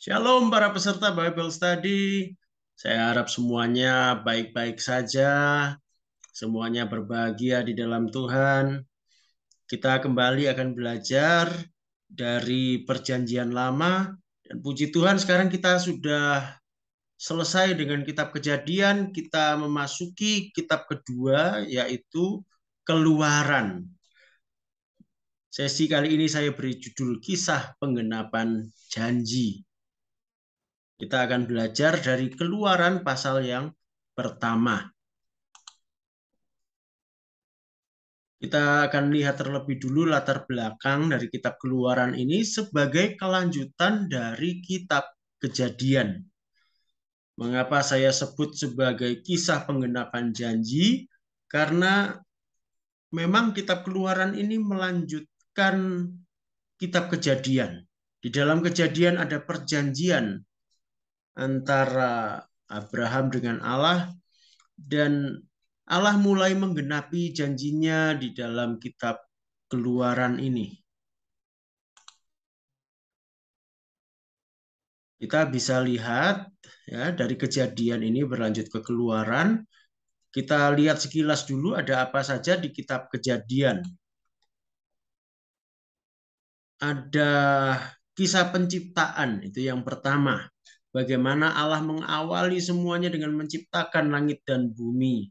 Shalom para peserta Bible Study. Saya harap semuanya baik-baik saja, semuanya berbahagia di dalam Tuhan. Kita kembali akan belajar dari Perjanjian Lama, dan puji Tuhan sekarang kita sudah selesai dengan kitab Kejadian. Kita memasuki kitab kedua, yaitu Keluaran. Sesi kali ini saya beri judul Kisah Penggenapan Janji. Kita akan belajar dari Keluaran pasal yang pertama. Kita akan lihat terlebih dulu latar belakang dari kitab Keluaran ini sebagai kelanjutan dari kitab Kejadian. Mengapa saya sebut sebagai kisah penggenapan janji? Karena memang kitab Keluaran ini melanjutkan kitab Kejadian. Di dalam Kejadian ada perjanjian antara Abraham dengan Allah, dan Allah mulai menggenapi janjinya di dalam kitab Keluaran ini. Kita bisa lihat ya, dari Kejadian ini berlanjut ke Keluaran. Kita lihat sekilas dulu ada apa saja di kitab Kejadian. Ada kisah penciptaan, itu yang pertama. Bagaimana Allah mengawali semuanya dengan menciptakan langit dan bumi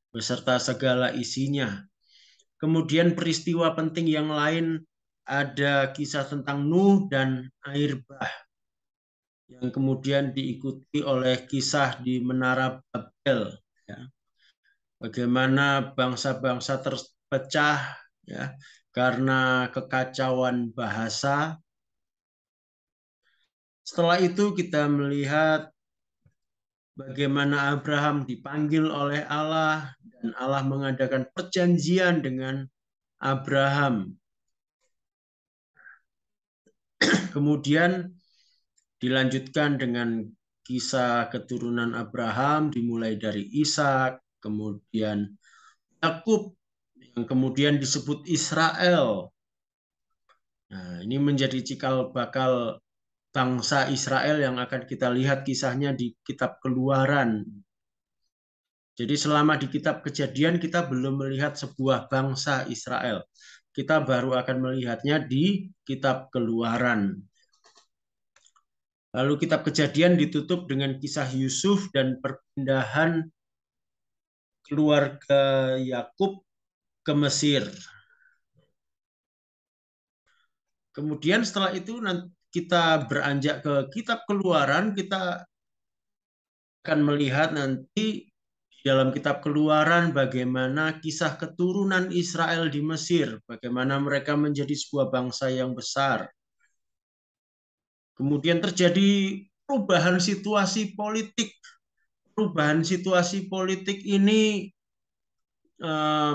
beserta segala isinya. Kemudian peristiwa penting yang lain, ada kisah tentang Nuh dan air bah, yang kemudian diikuti oleh kisah di Menara Babel. Ya. Bagaimana bangsa-bangsa terpecah ya, karena kekacauan bahasa. Setelah itu kita melihat bagaimana Abraham dipanggil oleh Allah dan Allah mengadakan perjanjian dengan Abraham. Kemudian dilanjutkan dengan kisah keturunan Abraham dimulai dari Ishak, kemudian Yakub yang kemudian disebut Israel. Nah, ini menjadi cikal bakal bangsa Israel yang akan kita lihat kisahnya di kitab Keluaran. Jadi selama di kitab Kejadian kita belum melihat sebuah bangsa Israel. Kita baru akan melihatnya di kitab Keluaran. Lalu kitab Kejadian ditutup dengan kisah Yusuf dan perpindahan keluarga Yakub ke Mesir. Kemudian setelah itu kita beranjak ke kitab Keluaran, kita akan melihat nanti dalam kitab Keluaran bagaimana kisah keturunan Israel di Mesir, bagaimana mereka menjadi sebuah bangsa yang besar. Kemudian terjadi perubahan situasi politik. Perubahan situasi politik ini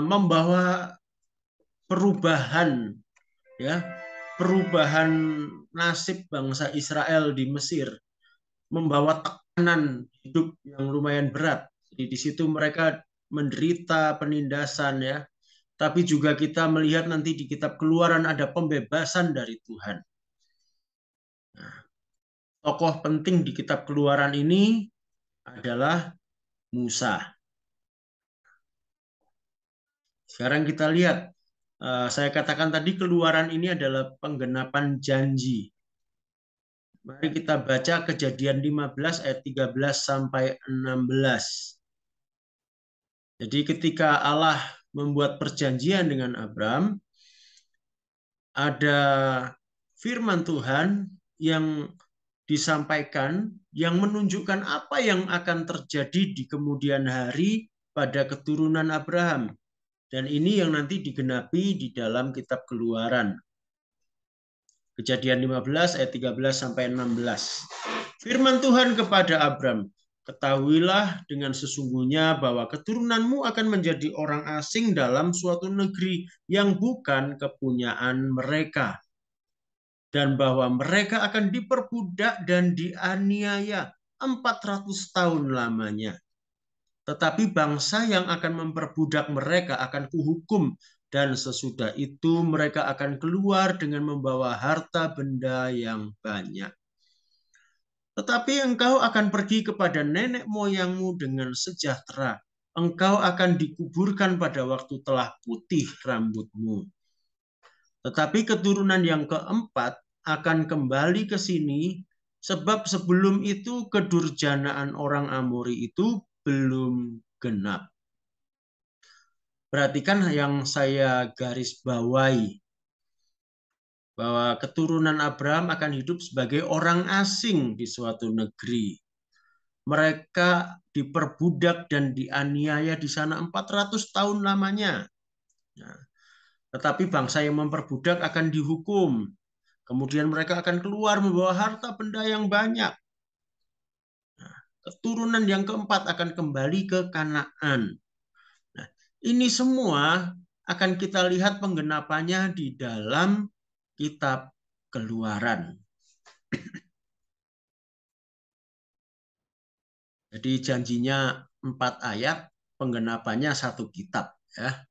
membawa perubahan ya, perubahan nasib bangsa Israel di Mesir, membawa tekanan hidup yang lumayan berat. Jadi di situ mereka menderita penindasan ya. Tapi juga kita melihat nanti di kitab Keluaran ada pembebasan dari Tuhan. Nah, tokoh penting di kitab Keluaran ini adalah Musa. Sekarang kita lihat, saya katakan tadi Keluaran ini adalah penggenapan janji. Mari kita baca Kejadian 15 ayat 13 sampai 16. Jadi ketika Allah membuat perjanjian dengan Abraham, ada firman Tuhan yang disampaikan yang menunjukkan apa yang akan terjadi di kemudian hari pada keturunan Abraham. Dan ini yang nanti digenapi di dalam kitab Keluaran. Kejadian 15 ayat 13 sampai 16. Firman Tuhan kepada Abram, ketahuilah dengan sesungguhnya bahwa keturunanmu akan menjadi orang asing dalam suatu negeri yang bukan kepunyaan mereka, dan bahwa mereka akan diperbudak dan dianiaya 400 tahun lamanya. Tetapi bangsa yang akan memperbudak mereka akan kuhukum, dan sesudah itu mereka akan keluar dengan membawa harta benda yang banyak. Tetapi engkau akan pergi kepada nenek moyangmu dengan sejahtera. Engkau akan dikuburkan pada waktu telah putih rambutmu. Tetapi keturunan yang keempat akan kembali ke sini, sebab sebelum itu kedurjanaan orang Amori itu belum genap. Perhatikan yang saya garis bawahi, bahwa keturunan Abraham akan hidup sebagai orang asing di suatu negeri. Mereka diperbudak dan dianiaya di sana 400 tahun lamanya. Nah, tetapi bangsa yang memperbudak akan dihukum. Kemudian mereka akan keluar membawa harta benda yang banyak. Nah, keturunan yang keempat akan kembali ke Kanaan. Nah, ini semua akan kita lihat penggenapannya di dalam kitab Keluaran. Jadi janjinya 4 ayat, penggenapannya 1 kitab. Ya.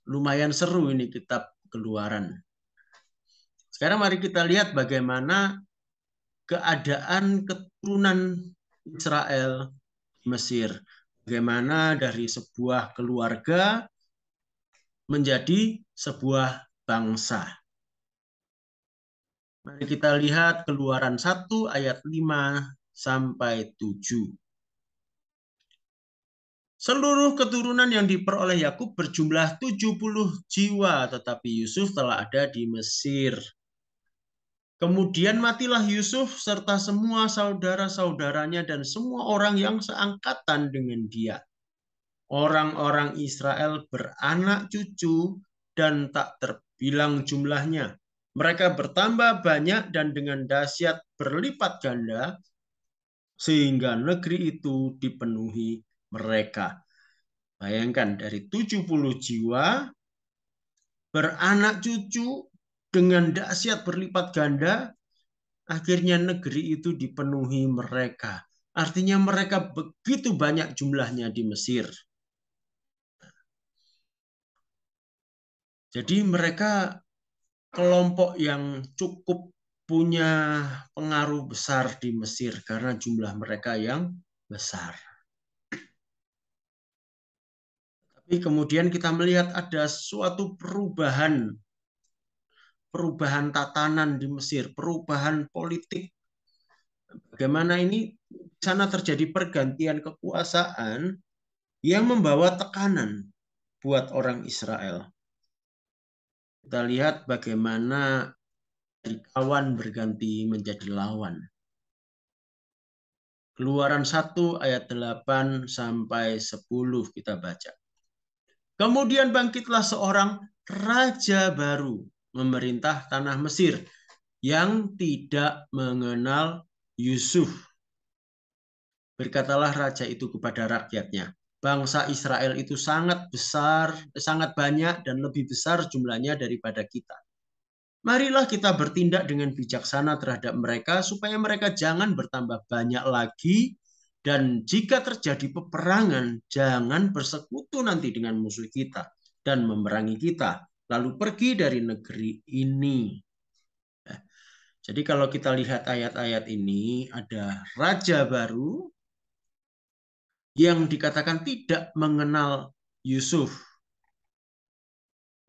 Lumayan seru ini kitab Keluaran. Sekarang mari kita lihat bagaimana keadaan keturunan Israel di Mesir. Bagaimana dari sebuah keluarga menjadi sebuah bangsa. Mari kita lihat Keluaran 1 ayat 5 sampai 7. Seluruh keturunan yang diperoleh Yakub berjumlah 70 jiwa, tetapi Yusuf telah ada di Mesir. Kemudian matilah Yusuf serta semua saudara-saudaranya dan semua orang yang seangkatan dengan dia. Orang-orang Israel beranak cucu dan tak terbilang jumlahnya. Mereka bertambah banyak dan dengan dahsyat berlipat ganda, sehingga negeri itu dipenuhi mereka. Bayangkan, dari 70 jiwa beranak cucu dengan dahsyat berlipat ganda, akhirnya negeri itu dipenuhi mereka. Artinya mereka begitu banyak jumlahnya di Mesir. Jadi mereka kelompok yang cukup punya pengaruh besar di Mesir karena jumlah mereka yang besar. Tapi kemudian kita melihat ada suatu perubahan tatanan di Mesir, perubahan politik. Bagaimana ini di sana terjadi pergantian kekuasaan yang membawa tekanan buat orang Israel. Kita lihat bagaimana dari kawan berganti menjadi lawan. Keluaran 1 ayat 8 sampai 10 kita baca. Kemudian bangkitlah seorang raja baru memerintah tanah Mesir yang tidak mengenal Yusuf. Berkatalah raja itu kepada rakyatnya, bangsa Israel itu sangat besar, sangat banyak dan lebih besar jumlahnya daripada kita. Marilah kita bertindak dengan bijaksana terhadap mereka supaya mereka jangan bertambah banyak lagi, dan jika terjadi peperangan jangan bersekutu nanti dengan musuh kita dan memerangi kita lalu pergi dari negeri ini. Jadi kalau kita lihat ayat-ayat ini, ada raja baru yang dikatakan tidak mengenal Yusuf.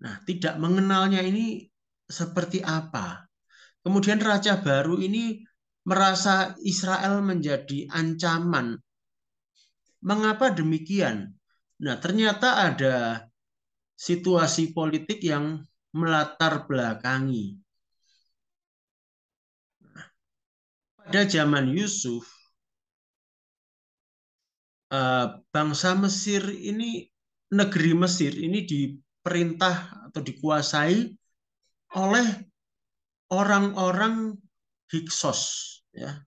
Nah, tidak mengenalnya ini seperti apa? Kemudian raja baru ini merasa Israel menjadi ancaman. Mengapa demikian? Nah, ternyata ada situasi politik yang melatar belakangi. Pada zaman Yusuf, bangsa Mesir ini, negeri Mesir ini diperintah atau dikuasai oleh orang-orang Hiksos. Ya.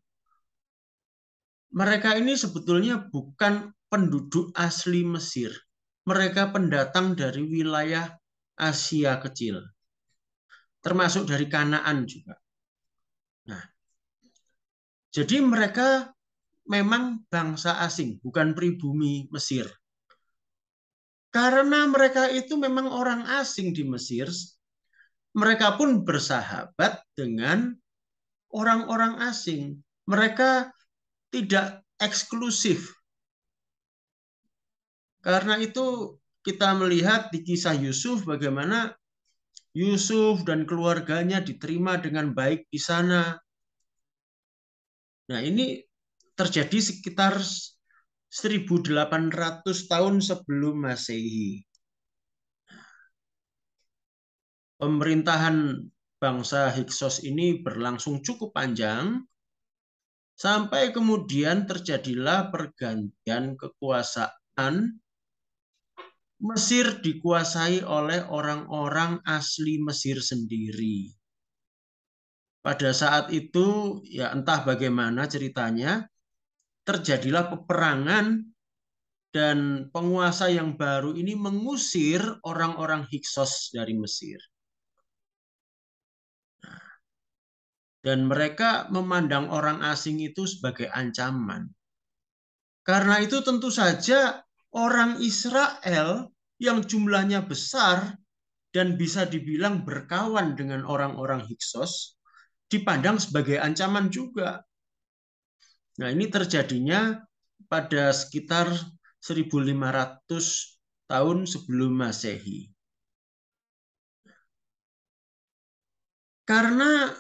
Mereka ini sebetulnya bukan penduduk asli Mesir. Mereka pendatang dari wilayah Asia Kecil, termasuk dari Kanaan juga. Nah, jadi mereka memang bangsa asing, bukan pribumi Mesir. Karena mereka itu memang orang asing di Mesir, mereka pun bersahabat dengan orang-orang asing. Mereka tidak eksklusif. Karena itu kita melihat di kisah Yusuf bagaimana Yusuf dan keluarganya diterima dengan baik di sana. Nah, ini terjadi sekitar 1800 tahun sebelum Masehi. Pemerintahan bangsa Hiksos ini berlangsung cukup panjang, sampai kemudian terjadilah pergantian kekuasaan. Mesir dikuasai oleh orang-orang asli Mesir sendiri. Pada saat itu, ya entah bagaimana ceritanya, terjadilah peperangan dan penguasa yang baru ini mengusir orang-orang Hiksos dari Mesir. Dan mereka memandang orang asing itu sebagai ancaman. Karena itu tentu saja orang Israel yang jumlahnya besar dan bisa dibilang berkawan dengan orang-orang Hiksos dipandang sebagai ancaman juga. Nah, ini terjadinya pada sekitar 1500 tahun sebelum Masehi. Karena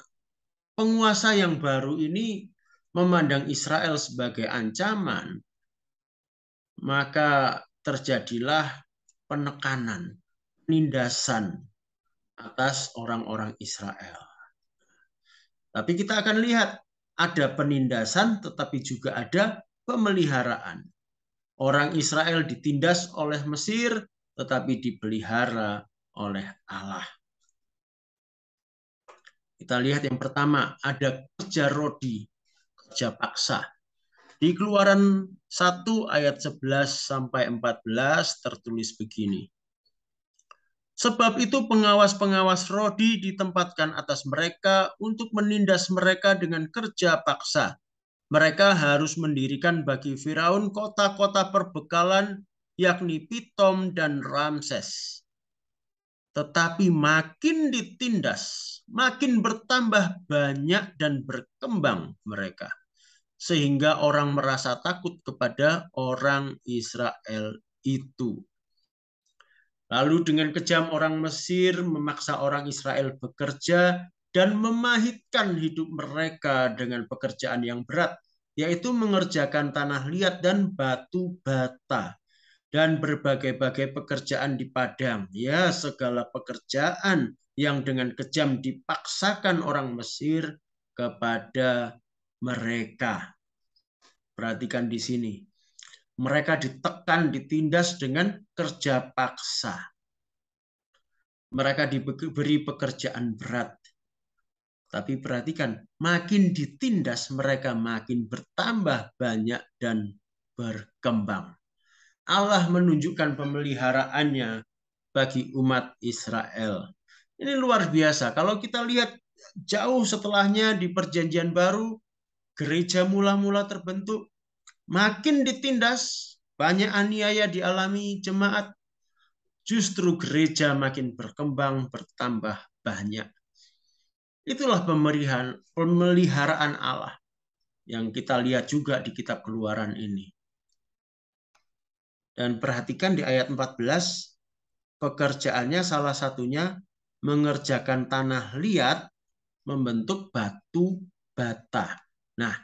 penguasa yang baru ini memandang Israel sebagai ancaman, maka terjadilah penekanan, penindasan atas orang-orang Israel. Tapi kita akan lihat ada penindasan tetapi juga ada pemeliharaan. Orang Israel ditindas oleh Mesir tetapi dipelihara oleh Allah. Kita lihat yang pertama, ada kerja rodi, kerja paksa. Di Keluaran 1 ayat 11 sampai 14 tertulis begini. Sebab itu pengawas-pengawas rodi ditempatkan atas mereka untuk menindas mereka dengan kerja paksa. Mereka harus mendirikan bagi Firaun kota-kota perbekalan, yakni Pitom dan Ramses. Tetapi makin ditindas, makin bertambah banyak dan berkembang mereka. Sehingga orang merasa takut kepada orang Israel itu. Lalu dengan kejam orang Mesir memaksa orang Israel bekerja dan memahitkan hidup mereka dengan pekerjaan yang berat, yaitu mengerjakan tanah liat dan batu bata dan berbagai-bagai pekerjaan di padang. Ya, segala pekerjaan yang dengan kejam dipaksakan orang Mesir kepada mereka. Perhatikan di sini. Mereka ditekan, ditindas dengan kerja paksa. Mereka diberi pekerjaan berat. Tapi perhatikan, makin ditindas mereka makin bertambah banyak dan berkembang. Allah menunjukkan pemeliharaannya bagi umat Israel. Ini luar biasa. Kalau kita lihat jauh setelahnya di Perjanjian Baru, gereja mula-mula terbentuk, makin ditindas, banyak aniaya dialami jemaat, justru gereja makin berkembang, bertambah banyak. Itulah pemeliharaan Allah yang kita lihat juga di kitab Keluaran ini. Dan perhatikan di ayat 14, pekerjaannya salah satunya mengerjakan tanah liat, membentuk batu bata. Nah,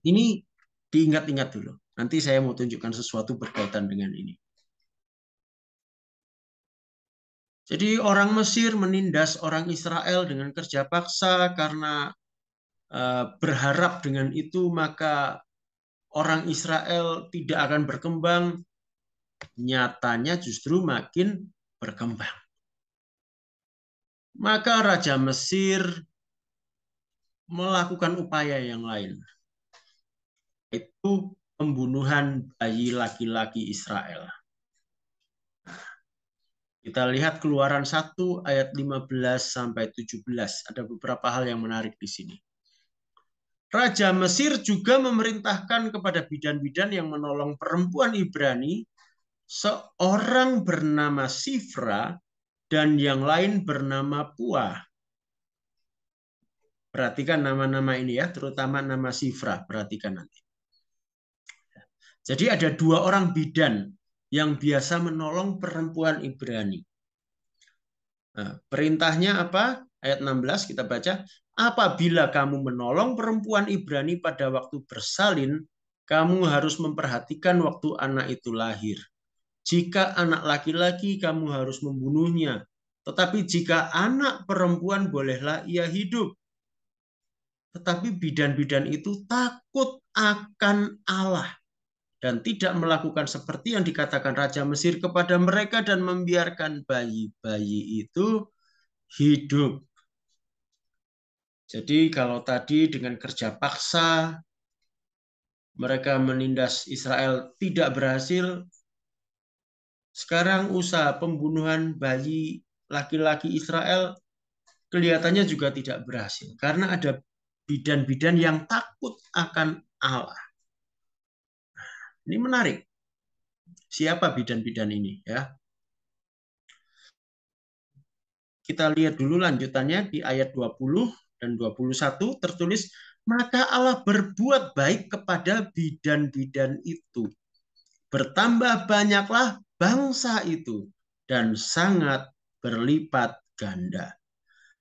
ini diingat-ingat dulu. Nanti saya mau tunjukkan sesuatu berkaitan dengan ini. Jadi orang Mesir menindas orang Israel dengan kerja paksa karena berharap dengan itu maka orang Israel tidak akan berkembang. Nyatanya justru makin berkembang. Maka Raja Mesir melakukan upaya yang lain, yaitu pembunuhan bayi laki-laki Israel. Kita lihat Keluaran 1 ayat 15 sampai 17. Ada beberapa hal yang menarik di sini. Raja Mesir juga memerintahkan kepada bidan-bidan yang menolong perempuan Ibrani, seorang bernama Sifra dan yang lain bernama Puah. Perhatikan nama-nama ini ya, terutama nama Sifra. Perhatikan nanti. Jadi ada 2 orang bidan yang biasa menolong perempuan Ibrani. Nah, perintahnya apa? Ayat 16 kita baca. Apabila kamu menolong perempuan Ibrani pada waktu bersalin, kamu harus memperhatikan waktu anak itu lahir. Jika anak laki-laki, kamu harus membunuhnya. Tetapi jika anak perempuan, bolehlah ia hidup. Tetapi bidan-bidan itu takut akan Allah dan tidak melakukan seperti yang dikatakan Raja Mesir kepada mereka dan membiarkan bayi-bayi itu hidup. Jadi kalau tadi dengan kerja paksa mereka menindas Israel tidak berhasil, sekarang usaha pembunuhan bayi laki-laki Israel kelihatannya juga tidak berhasil karena ada bidan-bidan yang takut akan Allah. Ini menarik. Siapa bidan-bidan ini ya? Kita lihat dulu lanjutannya di ayat 20 dan 21 tertulis, maka Allah berbuat baik kepada bidan-bidan itu. Bertambah banyaklah bangsa itu dan sangat berlipat ganda.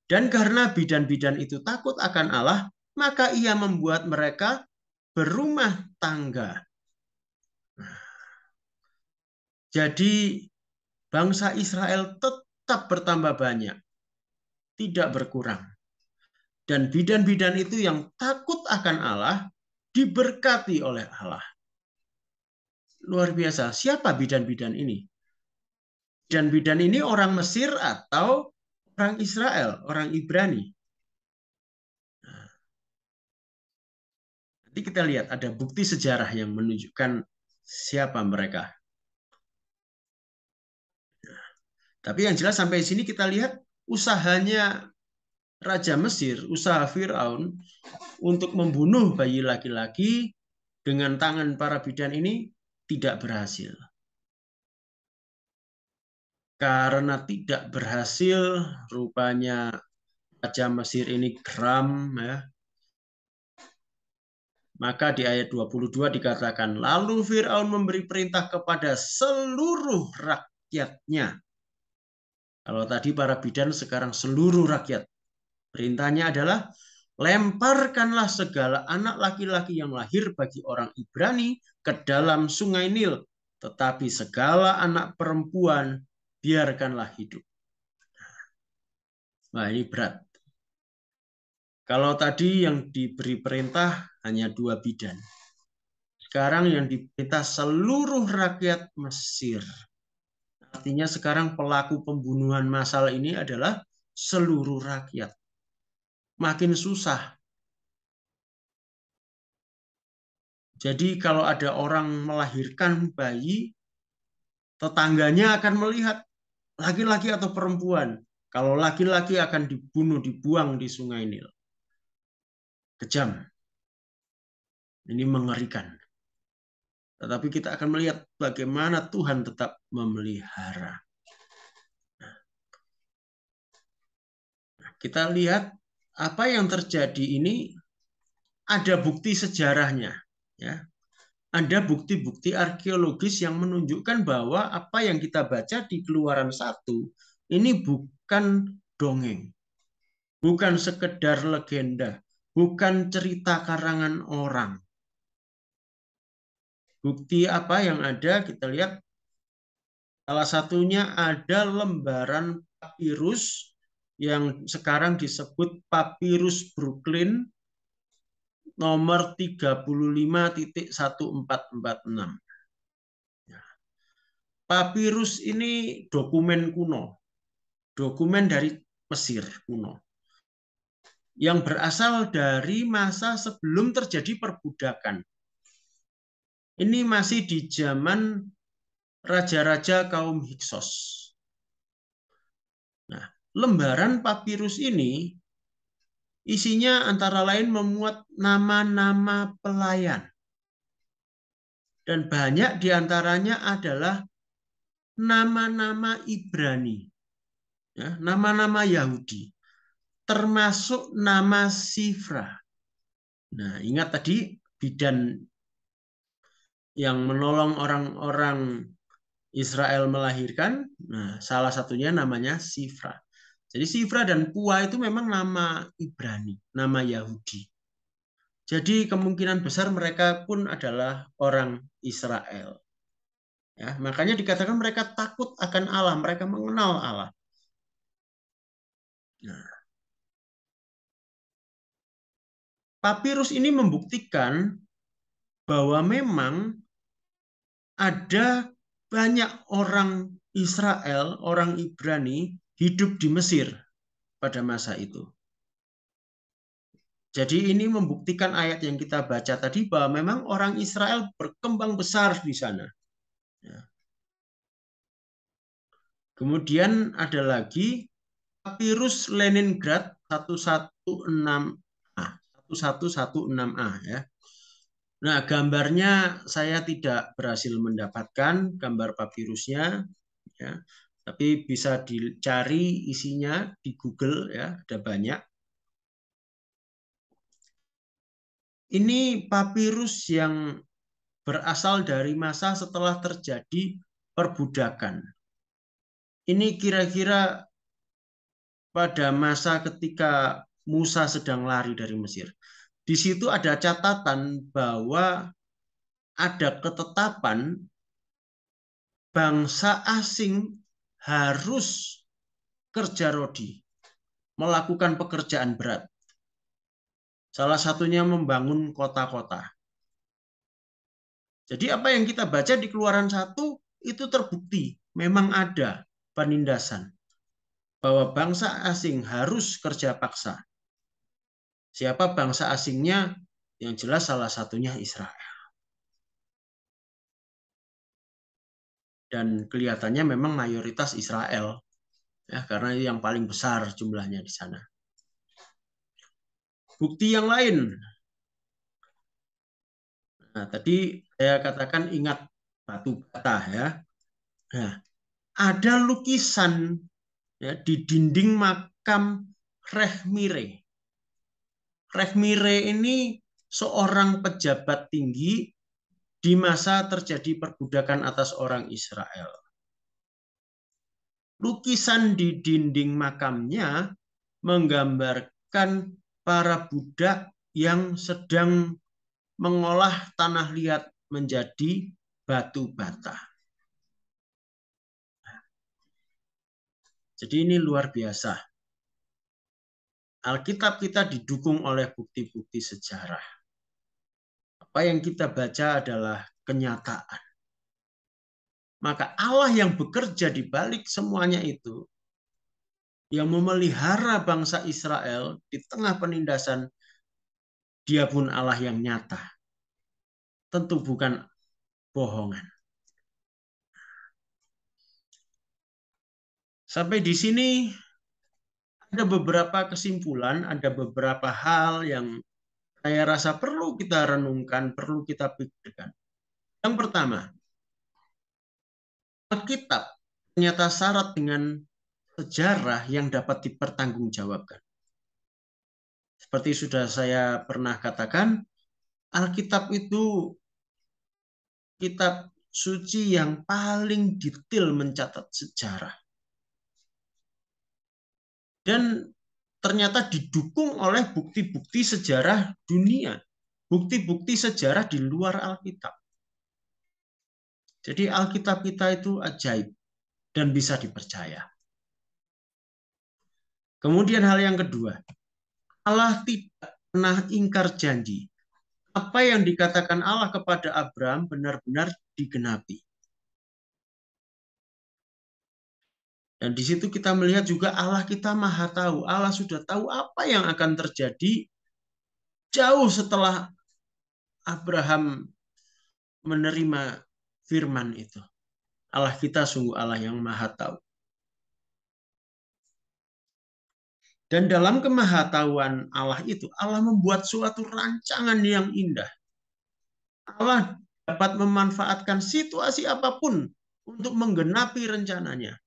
Dan karena bidan-bidan itu takut akan Allah, maka ia membuat mereka berumah tangga. Jadi bangsa Israel tetap bertambah banyak, tidak berkurang. Dan bidan-bidan itu yang takut akan Allah, diberkati oleh Allah. Luar biasa. Siapa bidan-bidan ini? Bidan-bidan ini orang Mesir atau orang Israel, orang Ibrani? Nanti kita lihat ada bukti sejarah yang menunjukkan siapa mereka. Tapi yang jelas sampai sini kita lihat usahanya Raja Mesir, usaha Firaun untuk membunuh bayi laki-laki dengan tangan para bidan ini tidak berhasil. Karena tidak berhasil, rupanya Raja Mesir ini geram ya. Maka di ayat 22 dikatakan, lalu Firaun memberi perintah kepada seluruh rakyatnya. Kalau tadi para bidan, sekarang seluruh rakyat. Perintahnya adalah, lemparkanlah segala anak laki-laki yang lahir bagi orang Ibrani ke dalam sungai Nil. Tetapi segala anak perempuan biarkanlah hidup. Nah, ini berat. Kalau tadi yang diberi perintah hanya 2 bidan. Sekarang yang diperintah seluruh rakyat Mesir. Artinya sekarang pelaku pembunuhan massal ini adalah seluruh rakyat. Makin susah. Jadi kalau ada orang melahirkan bayi, tetangganya akan melihat laki-laki atau perempuan. Kalau laki-laki akan dibunuh, dibuang di sungai Nil. Kejam. Ini mengerikan. Tetapi kita akan melihat bagaimana Tuhan tetap memelihara. Kita lihat apa yang terjadi ini ada bukti sejarahnya. Ya. Ada bukti-bukti arkeologis yang menunjukkan bahwa apa yang kita baca di Keluaran 1 ini bukan dongeng. Bukan sekedar legenda. Bukan cerita karangan orang. Bukti apa yang ada kita lihat. Salah satunya ada lembaran papirus yang sekarang disebut papirus Brooklyn nomor 35.1446. Papirus ini dokumen kuno, dokumen dari Mesir kuno, yang berasal dari masa sebelum terjadi perbudakan. Ini masih di zaman raja-raja kaum Hyksos. Nah, lembaran papirus ini isinya antara lain memuat nama-nama pelayan. Dan banyak diantaranya adalah nama-nama Ibrani. Ya, nama-nama Yahudi. termasuk nama Sifra. Nah, ingat tadi bidan yang menolong orang-orang Israel melahirkan, nah salah satunya namanya Sifra. Jadi Sifra dan Pua itu memang nama Ibrani, nama Yahudi. Jadi kemungkinan besar mereka pun adalah orang Israel. Ya, makanya dikatakan mereka takut akan Allah, mereka mengenal Allah. Nah, papirus ini membuktikan bahwa memang ada banyak orang Israel, orang Ibrani hidup di Mesir pada masa itu. Jadi ini membuktikan ayat yang kita baca tadi bahwa memang orang Israel berkembang besar di sana. Ya. Kemudian ada lagi papirus Leningrad 116A, 1116A ya. Nah, gambarnya saya tidak berhasil mendapatkan gambar papirusnya ya. Tapi bisa dicari isinya di Google ya, ada banyak. Ini papirus yang berasal dari masa setelah terjadi perbudakan. Ini kira-kira pada masa ketika Musa sedang lari dari Mesir. Di situ ada catatan bahwa ada ketetapan bangsa asing harus kerja rodi, melakukan pekerjaan berat. Salah satunya membangun kota-kota. Jadi apa yang kita baca di Keluaran 1 itu terbukti memang ada penindasan bahwa bangsa asing harus kerja paksa. Siapa bangsa asingnya? Yang jelas salah satunya Israel. Dan kelihatannya memang mayoritas Israel ya, karena yang paling besar jumlahnya di sana. Bukti yang lain. Nah, tadi saya katakan ingat batu bata ya. Nah, ada lukisan ya, di dinding makam Rechmire. Rechmire ini seorang pejabat tinggi di masa terjadi perbudakan atas orang Israel. Lukisan di dinding makamnya menggambarkan para budak yang sedang mengolah tanah liat menjadi batu bata. Jadi ini luar biasa. Alkitab kita didukung oleh bukti-bukti sejarah. Apa yang kita baca adalah kenyataan. Maka Allah yang bekerja di balik semuanya itu, yang memelihara bangsa Israel di tengah penindasan, dia pun Allah yang nyata. Tentu bukan bohongan. Sampai di sini ada beberapa kesimpulan, ada beberapa hal yang saya rasa perlu kita renungkan, perlu kita pikirkan. Yang pertama, Alkitab ternyata syarat dengan sejarah yang dapat dipertanggungjawabkan. Seperti sudah saya pernah katakan, Alkitab itu kitab suci yang paling detail mencatat sejarah. Dan ternyata didukung oleh bukti-bukti sejarah dunia, bukti-bukti sejarah di luar Alkitab. Jadi Alkitab kita itu ajaib dan bisa dipercaya. Kemudian hal yang kedua, Allah tidak pernah ingkar janji. Apa yang dikatakan Allah kepada Abraham benar-benar digenapi. Dan di situ kita melihat juga Allah kita maha tahu. Allah sudah tahu apa yang akan terjadi jauh setelah Abraham menerima firman itu. Allah kita sungguh Allah yang maha tahu. Dan dalam kemahatauan Allah itu, Allah membuat suatu rancangan yang indah. Allah dapat memanfaatkan situasi apapun untuk menggenapi rencananya.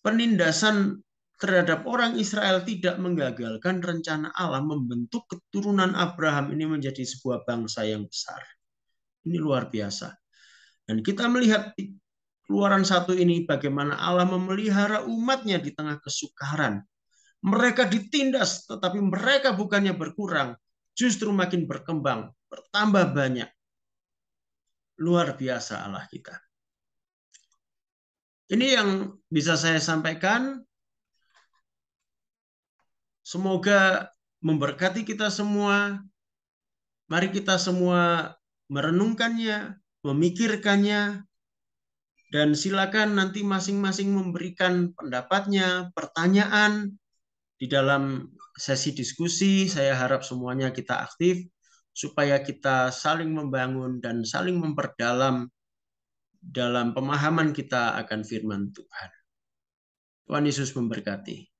Penindasan terhadap orang Israel tidak menggagalkan rencana Allah membentuk keturunan Abraham ini menjadi sebuah bangsa yang besar. Ini luar biasa. Dan kita melihat di Keluaran 1 ini bagaimana Allah memelihara umatnya di tengah kesukaran. Mereka ditindas, tetapi mereka bukannya berkurang, justru makin berkembang, bertambah banyak. Luar biasa Allah kita. Ini yang bisa saya sampaikan. Semoga memberkati kita semua. Mari kita semua merenungkannya, memikirkannya, dan silakan nanti masing-masing memberikan pendapatnya, pertanyaan di dalam sesi diskusi. Saya harap semuanya kita aktif supaya kita saling membangun dan saling memperdalam dalam pemahaman kita akan firman Tuhan. Tuhan Yesus memberkati.